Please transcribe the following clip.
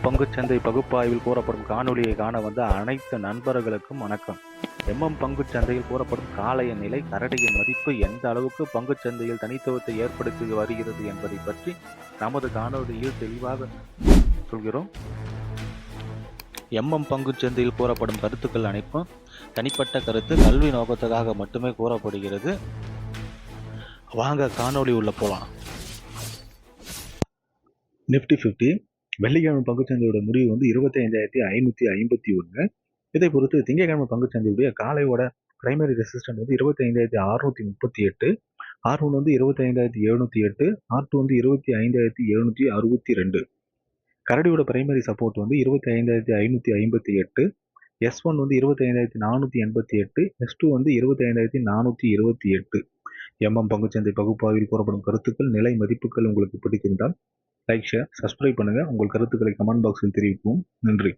பங்குச்சந்தை பகுப்பாய்வில் கூறப்படும் காணொளியை காண வந்த அனைத்து நண்பர்களுக்கும் வணக்கம். பங்குச்சந்தையில் கூறப்படும் காளைய நிலை, கரடியின் மதிப்பு எந்த அளவுக்கு பங்குச்சந்தையில் தனித்துவத்தை ஏற்படுத்தி வருகிறது என்பதை பற்றி நமது காணொளியில் தெளிவாக சொல்கிறோம். பங்குச்சந்தையில் கூறப்படும் கருத்துக்கள் அனைத்தும் தனிப்பட்ட கருத்து, கல்வி நோக்கத்துக்காக மட்டுமே கூறப்படுகிறது. வாங்க காணொளி உள்ள போலாம். நிஃப்டி 50 வெள்ளிக்கிழமை பங்குச்சந்தையோட முடிவு 25,551. இதை பொறுத்து திங்கட்கிழமை பங்குச்சந்தையுடைய காலையோட பிரைமரி ரெசிஸ்டன்ட் 25,638, R1 25,708, R2 25,762. கரடியோட பிரைமரி சப்போர்ட் 25,558, S1 25,488, S2 25,428. பங்குச்சந்தை பகுப்பாய்வில் கூறப்படும் கருத்துக்கள், நிலை, மதிப்புகள் உங்களுக்கு பிடித்திருந்தால் லைக், ஷேர், சப்ஸ்கிரைப் பண்ணுங்க. உங்கள் கருத்துக்களை கமெண்ட் பாக்ஸில் தெரிவிப்போம். நன்றி.